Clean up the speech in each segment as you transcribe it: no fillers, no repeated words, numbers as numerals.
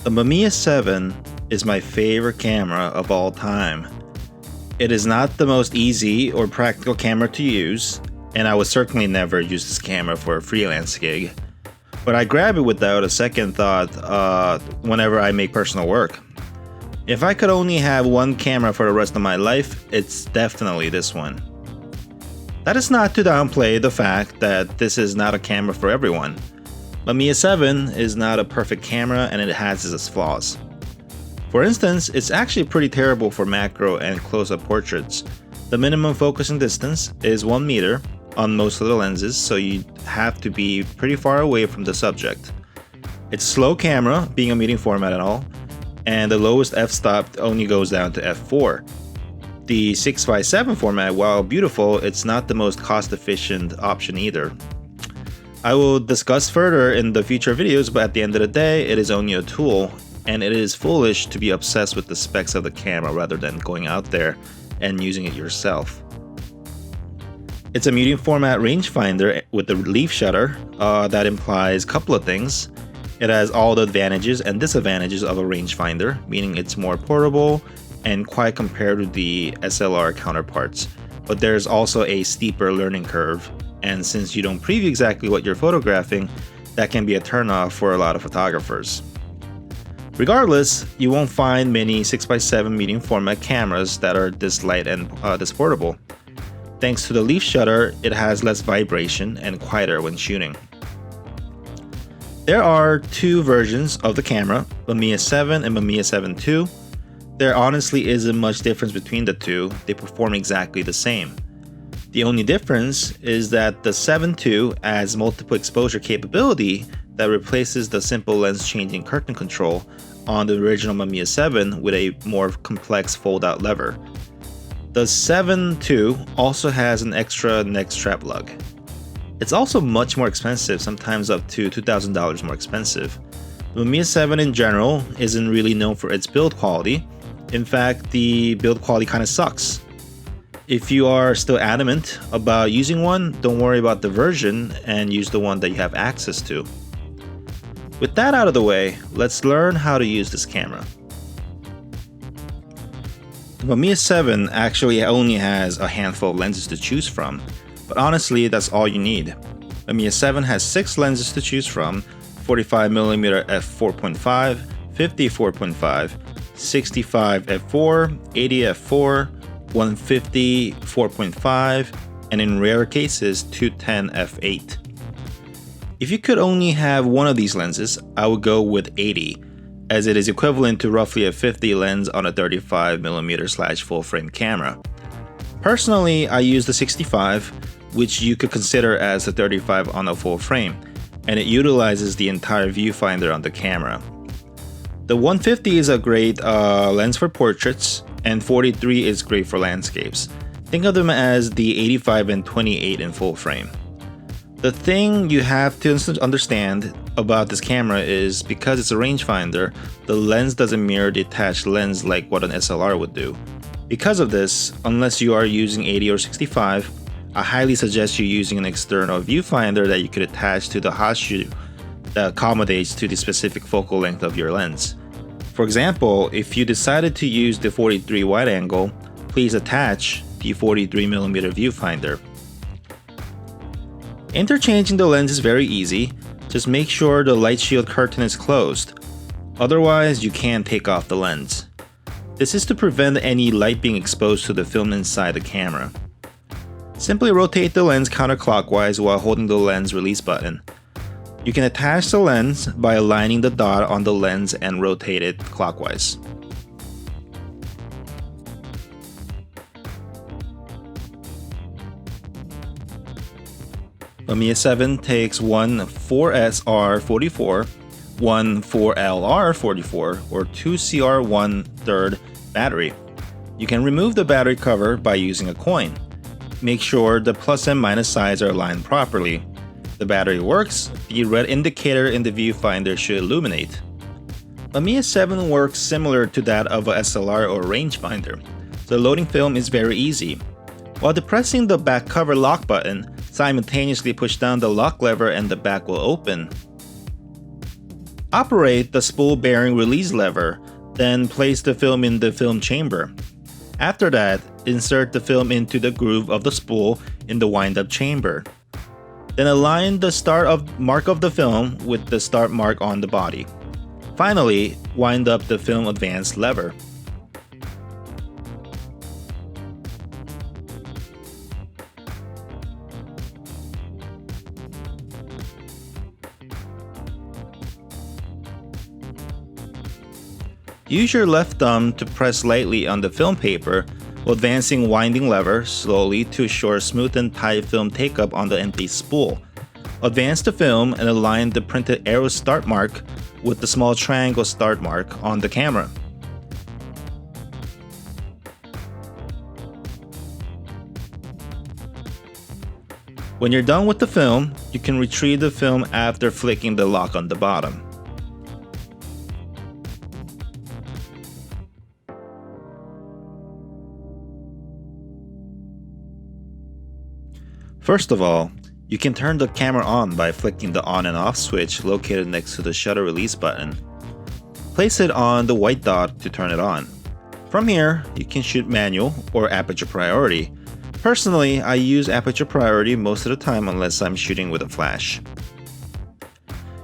The Mamiya 7 is my favorite camera of all time. It is not the most easy or practical camera to use, and I would certainly never use this camera for a freelance gig, but I grab it without a second thought whenever I make personal work. If I could only have one camera for the rest of my life, it's definitely this one. That is not to downplay the fact that this is not a camera for everyone. Mamiya 7 is not a perfect camera and it has its flaws. For instance, it's actually pretty terrible for macro and close-up portraits. The minimum focusing distance is 1 meter on most of the lenses, so you have to be pretty far away from the subject. It's a slow camera, being a medium format and all, and the lowest f-stop only goes down to f4. The 6x7 format, while beautiful, it's not the most cost-efficient option either. I will discuss further in the future videos, but at the end of the day, it is only a tool, and it is foolish to be obsessed with the specs of the camera rather than going out there and using it yourself. It's a medium format rangefinder with the leaf shutter. That implies a couple of things. It has all the advantages and disadvantages of a rangefinder, meaning it's more portable and quiet compared to the SLR counterparts, but there's also a steeper learning curve, and since you don't preview exactly what you're photographing, that can be a turnoff for a lot of photographers. Regardless, you won't find many 6x7 medium format cameras that are this light and this portable. Thanks to the leaf shutter, it has less vibration and quieter when shooting. There are two versions of the camera, Mamiya 7 and Mamiya 7 II. There honestly isn't much difference between the two, they perform exactly the same. The only difference is that the 7 II adds multiple exposure capability that replaces the simple lens changing curtain control on the original Mamiya 7 with a more complex fold-out lever. The 7 II also has an extra neck strap lug. It's also much more expensive, sometimes up to $2,000 more expensive. The Mamiya 7 in general isn't really known for its build quality. In fact, the build quality kind of sucks. If you are still adamant about using one, don't worry about the version and use the one that you have access to. With that out of the way, let's learn how to use this camera. The Mamiya 7 actually only has a handful of lenses to choose from, but honestly that's all you need. Mamiya 7 has 6 lenses to choose from: 45mm f4.5, 50 4.5, 65 f4, 80 f4, 150 4.5, and in rare cases 210 f8. If you could only have one of these lenses, I would go with 80, as it is equivalent to roughly a 50 lens on a 35mm full frame camera. Personally, I use the 65, which you could consider as the 35 on a full frame, and it utilizes the entire viewfinder on the camera. The 150 is a great lens for portraits, and 43 is great for landscapes. Think of them as the 85 and 28 in full frame. The thing you have to understand about this camera is because it's a rangefinder, the lens doesn't mirror the attached lens like what an SLR would do. Because of this, unless you are using 80 or 65, I highly suggest you using an external viewfinder that you could attach to the hot shoe that accommodates to the specific focal length of your lens. For example, if you decided to use the 43 wide angle, please attach the 43mm viewfinder. Interchanging the lens is very easy, just make sure the light shield curtain is closed, otherwise you can't take off the lens. This is to prevent any light being exposed to the film inside the camera. Simply rotate the lens counterclockwise while holding the lens release button. You can attach the lens by aligning the dot on the lens and rotate it clockwise. Mamiya 7 takes one 4SR44, one 4LR44, or two CR1/3 battery. You can remove the battery cover by using a coin. Make sure the plus and minus sides are aligned properly. The battery works, the red indicator in the viewfinder should illuminate. Mamiya 7 works similar to that of a SLR or rangefinder. The loading film is very easy. While depressing the back cover lock button, simultaneously push down the lock lever and the back will open. Operate the spool bearing release lever, then place the film in the film chamber. After that, insert the film into the groove of the spool in the wind-up chamber. Then align the start mark of the film with the start mark on the body. Finally, wind up the film advance lever. Use your left thumb to press lightly on the film paper while advancing winding lever slowly to ensure smooth and tight film take-up on the empty spool. Advance the film and align the printed arrow start mark with the small triangle start mark on the camera. When you're done with the film, you can retrieve the film after flicking the lock on the bottom. First of all, you can turn the camera on by flicking the on and off switch located next to the shutter release button. Place it on the white dot to turn it on. From here, you can shoot manual or aperture priority. Personally, I use aperture priority most of the time unless I'm shooting with a flash.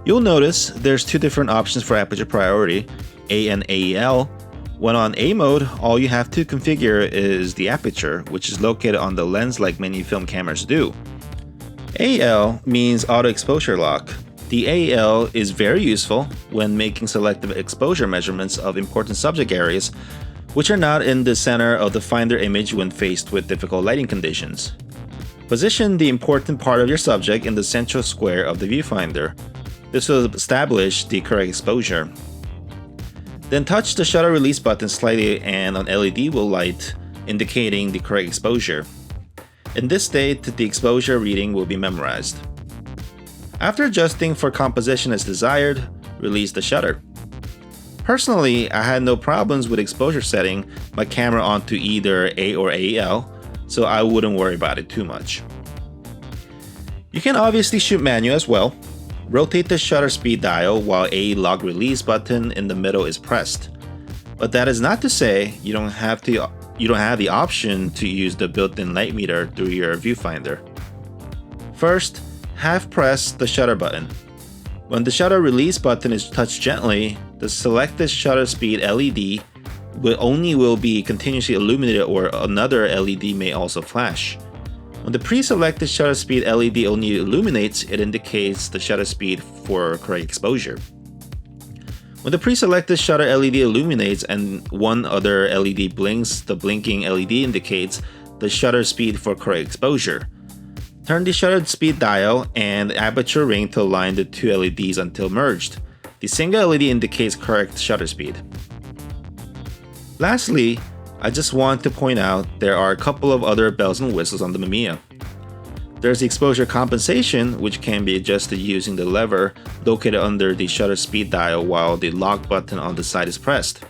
You'll notice there's two different options for aperture priority, A and AEL. When on A mode, all you have to configure is the aperture, which is located on the lens like many film cameras do. AL means auto exposure lock. The AL is very useful when making selective exposure measurements of important subject areas, which are not in the center of the finder image when faced with difficult lighting conditions. Position the important part of your subject in the central square of the viewfinder. This will establish the correct exposure. Then touch the shutter release button slightly and an LED will light, indicating the correct exposure. In this state, the exposure reading will be memorized. After adjusting for composition as desired, release the shutter. Personally, I had no problems with exposure setting my camera onto either A or AEL, so I wouldn't worry about it too much. You can obviously shoot manual as well. Rotate the shutter speed dial while A lock release button in the middle is pressed. But that is not to say you don't have the option to use the built-in light meter through your viewfinder. First, half press the shutter button. When the shutter release button is touched gently, the selected shutter speed LED will be continuously illuminated or another LED may also flash. When the pre-selected shutter speed LED only illuminates, it indicates the shutter speed for correct exposure. When the pre-selected shutter LED illuminates and one other LED blinks, the blinking LED indicates the shutter speed for correct exposure. Turn the shutter speed dial and aperture ring to align the two LEDs until merged. The single LED indicates correct shutter speed. Lastly, I just want to point out there are a couple of other bells and whistles on the Mamiya. There's the exposure compensation, which can be adjusted using the lever located under the shutter speed dial while the lock button on the side is pressed.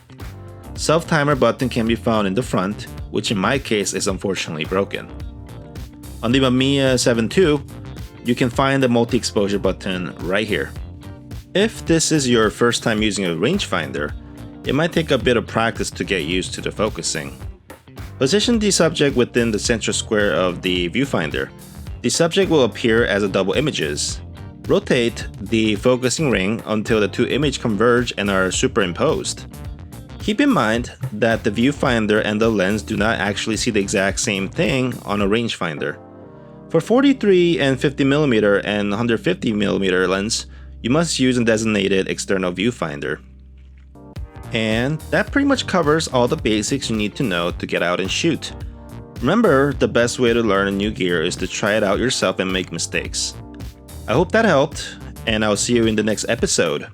Self-timer button can be found in the front, which in my case is unfortunately broken. On the Mamiya 7 II, you can find the multi-exposure button right here. If this is your first time using a rangefinder, it might take a bit of practice to get used to the focusing. Position the subject within the central square of the viewfinder. The subject will appear as a double images. Rotate the focusing ring until the two images converge and are superimposed. Keep in mind that the viewfinder and the lens do not actually see the exact same thing on a rangefinder. For 43 and 50mm and 150mm lens, you must use a designated external viewfinder. And that pretty much covers all the basics you need to know to get out and shoot. Remember, the best way to learn a new gear is to try it out yourself and make mistakes. I hope that helped, and I'll see you in the next episode.